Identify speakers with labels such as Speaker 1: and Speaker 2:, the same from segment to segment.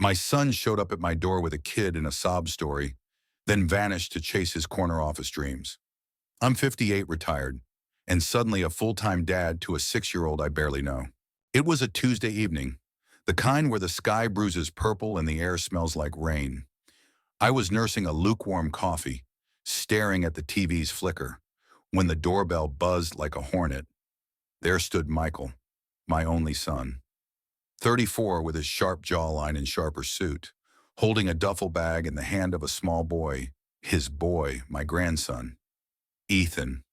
Speaker 1: My son showed up at my door with a kid and a sob story, then vanished to chase his corner office dreams. I'm 58, retired, and suddenly a full-time dad to a 6-year-old I barely know. It was a Tuesday evening, the kind where the sky bruises purple and the air smells like rain. I was nursing a lukewarm coffee, staring at the TV's flicker, when the doorbell buzzed like a hornet. There stood Michael, my only son, 34 with his sharp jawline and sharper suit, holding a duffel bag in the hand of a small boy, his boy, my grandson, Ethan.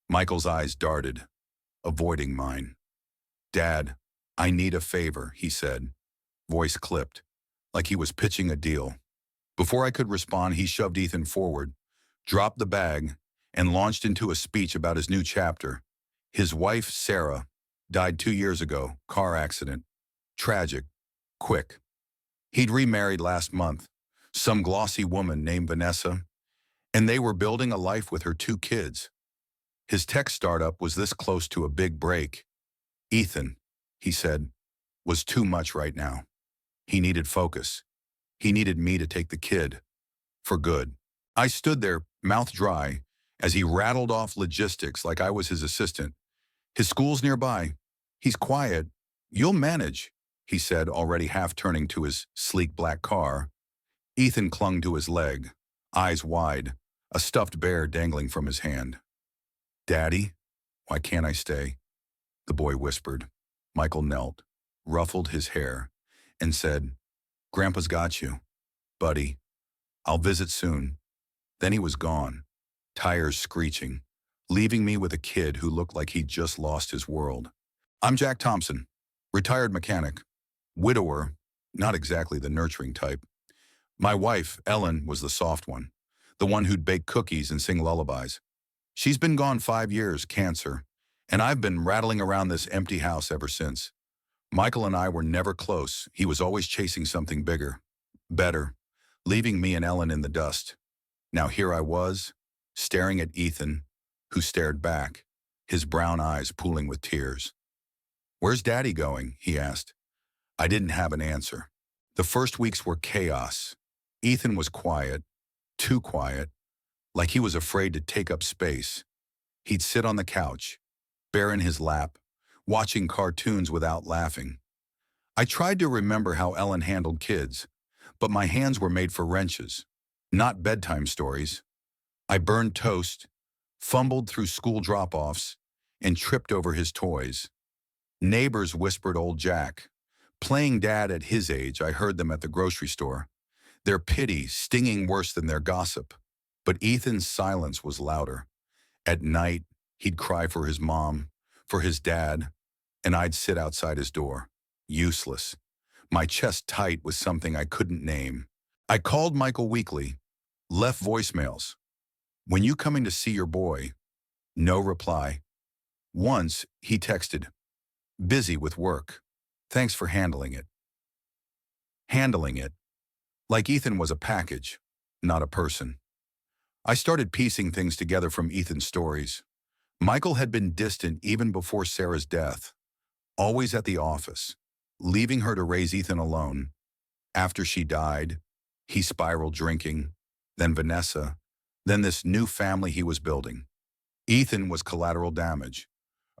Speaker 1: Michael's eyes darted, avoiding mine. "Dad, I need a favor," he said, voice clipped, like he was pitching a deal. Before I could respond, he shoved Ethan forward, dropped the bag, and launched into a speech about his new chapter. His wife, Sarah, died 2 years ago, car accident. Tragic. Quick. He'd remarried last month, some glossy woman named Vanessa, and they were building a life with her 2 kids. His tech startup was this close to a big break. Ethan, he said, was too much right now. He needed focus. He needed me to take the kid. For good. I stood there, mouth dry, as he rattled off logistics like I was his assistant. "His school's nearby. He's quiet. You'll manage," he said, already half turning to his sleek black car. Ethan clung to his leg, eyes wide, a stuffed bear dangling from his hand. "Daddy, why can't I stay?" the boy whispered. Michael knelt, ruffled his hair, and said, "Grandpa's got you, buddy. I'll visit soon." Then he was gone, tires screeching, leaving me with a kid who looked like he'd just lost his world. I'm Jack Thompson, retired mechanic, widower, not exactly the nurturing type. My wife, Ellen, was the soft one, the one who'd bake cookies and sing lullabies. She's been gone 5 years, cancer, and I've been rattling around this empty house ever since. Michael and I were never close. He was always chasing something bigger, better, leaving me and Ellen in the dust. Now here I was, staring at Ethan, who stared back, his brown eyes pooling with tears. "Where's Daddy going?" he asked. I didn't have an answer. The first weeks were chaos. Ethan was quiet, too quiet, like he was afraid to take up space. He'd sit on the couch, bare in his lap, watching cartoons without laughing. I tried to remember how Ellen handled kids, but my hands were made for wrenches, not bedtime stories. I burned toast, fumbled through school drop-offs, and tripped over his toys. Neighbors whispered old Jack. Playing dad at his age, I heard them at the grocery store, their pity stinging worse than their gossip. But Ethan's silence was louder. At night, he'd cry for his mom, for his dad, and I'd sit outside his door, useless, my chest tight with something I couldn't name. I called Michael weekly, left voicemails. "When you coming to see your boy?" No reply. Once, he texted, "Busy with work. Thanks for handling it." Handling it. Like Ethan was a package, not a person. I started piecing things together from Ethan's stories. Michael had been distant even before Sarah's death, always at the office, leaving her to raise Ethan alone. After she died, he spiraled drinking, then Vanessa, then this new family he was building. Ethan was collateral damage,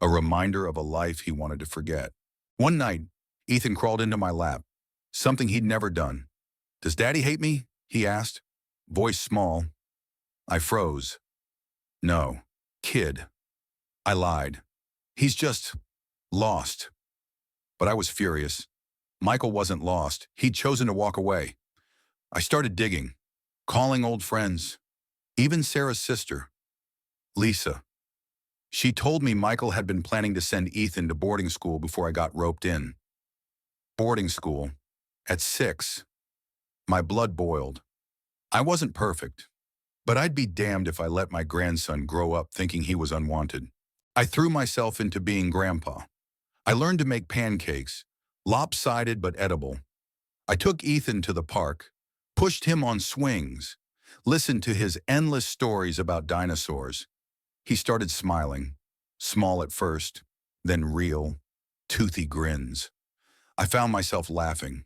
Speaker 1: a reminder of a life he wanted to forget. One night, Ethan crawled into my lap, something he'd never done. "Does Daddy hate me?" he asked, voice small. I froze. "No, kid." I lied. "He's just lost." But I was furious. Michael wasn't lost. He'd chosen to walk away. I started digging, calling old friends, even Sarah's sister, Lisa. She told me Michael had been planning to send Ethan to boarding school before I got roped in. Boarding school. At 6. My blood boiled. I wasn't perfect, but I'd be damned if I let my grandson grow up thinking he was unwanted. I threw myself into being grandpa. I learned to make pancakes, lopsided but edible. I took Ethan to the park, pushed him on swings, listened to his endless stories about dinosaurs. He started smiling, small at first, then real, toothy grins. I found myself laughing,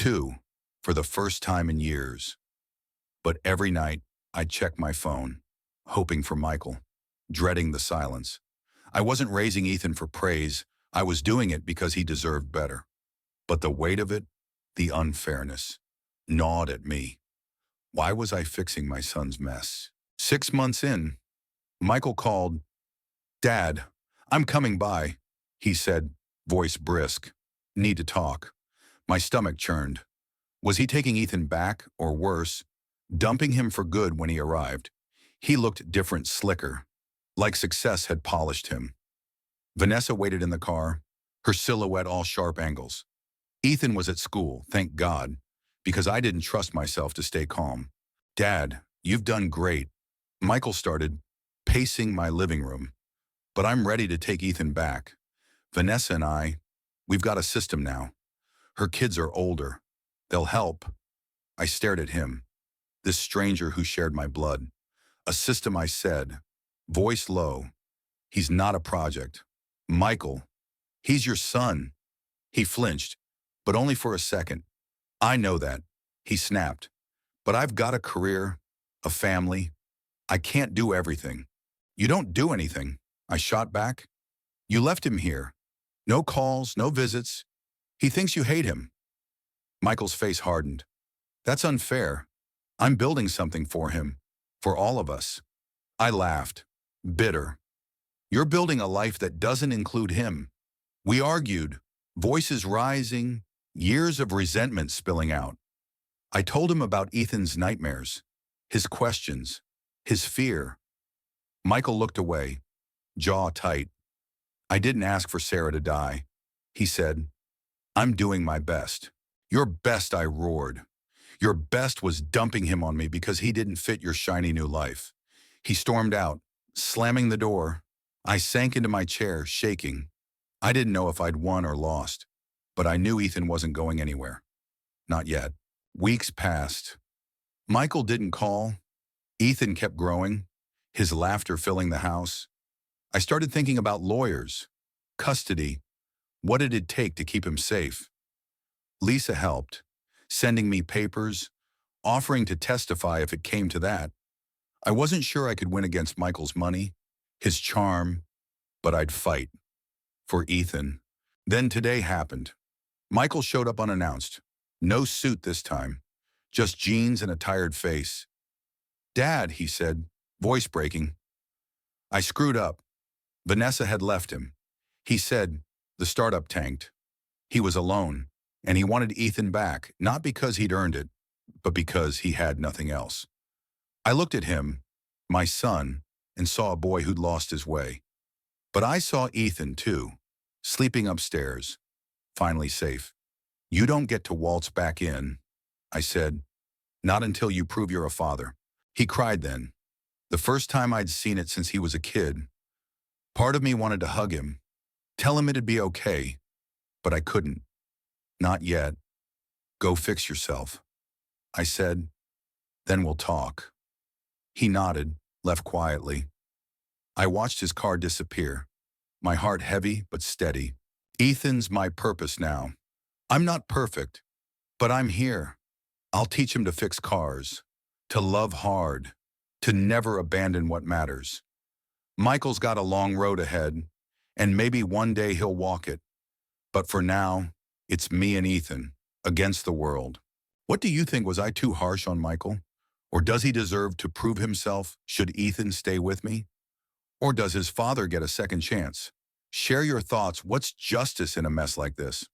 Speaker 1: 2, for the first time in years. But every night, I'd check my phone, hoping for Michael, dreading the silence. I wasn't raising Ethan for praise. I was doing it because he deserved better. But the weight of it, the unfairness, gnawed at me. Why was I fixing my son's mess? 6 months in, Michael called. "Dad, I'm coming by," he said, voice brisk. "Need to talk." My stomach churned. Was he taking Ethan back, or worse, dumping him for good when he arrived? He looked different, slicker, like success had polished him. Vanessa waited in the car, her silhouette all sharp angles. Ethan was at school, thank God, because I didn't trust myself to stay calm. "Dad, you've done great," Michael started, pacing my living room. "But I'm ready to take Ethan back. Vanessa and we've got a system now. Her kids are older. They'll help." I stared at him, this stranger who shared my blood. "A system," I said, voice low. "He's not a project. Michael, he's your son." He flinched, but only for a second. "I know that," he snapped. "But I've got a career, a family. I can't do everything." "You don't do anything," I shot back. "You left him here. No calls, no visits. He thinks you hate him." Michael's face hardened. "That's unfair. I'm building something for him, for all of us." I laughed, bitter. "You're building a life that doesn't include him." We argued, voices rising, years of resentment spilling out. I told him about Ethan's nightmares, his questions, his fear. Michael looked away, jaw tight. "I didn't ask for Sarah to die," he said. "I'm doing my best." "Your best," I roared. "Your best was dumping him on me because he didn't fit your shiny new life." He stormed out, slamming the door. I sank into my chair, shaking. I didn't know if I'd won or lost, but I knew Ethan wasn't going anywhere. Not yet. Weeks passed. Michael didn't call. Ethan kept growing, his laughter filling the house. I started thinking about lawyers, custody. What did it take to keep him safe? Lisa helped, sending me papers, offering to testify if it came to that. I wasn't sure I could win against Michael's money, his charm, but I'd fight. For Ethan. Then today happened. Michael showed up unannounced. No suit this time, just jeans and a tired face. "Dad," he said, voice breaking. I screwed up. Vanessa had left him. He said the startup tanked. He was alone, and he wanted Ethan back, not because he'd earned it, but because he had nothing else. I looked at him, my son, and saw a boy who'd lost his way. But I saw Ethan, too, sleeping upstairs, finally safe. "You don't get to waltz back in," I said. "Not until you prove you're a father." He cried then, the first time I'd seen it since he was a kid. Part of me wanted to hug him, tell him it'd be okay, but I couldn't. "Not yet. Go fix yourself," I said. "Then we'll talk." He nodded, left quietly. I watched his car disappear, my heart heavy but steady. Ethan's my purpose now. I'm not perfect, but I'm here. I'll teach him to fix cars, to love hard, to never abandon what matters. Michael's got a long road ahead, and maybe one day he'll walk it. But for now, it's me and Ethan, against the world. What do you think? Was I too harsh on Michael? Or does he deserve to prove himself? Should Ethan stay with me? Or does his father get a second chance? Share your thoughts. What's justice in a mess like this?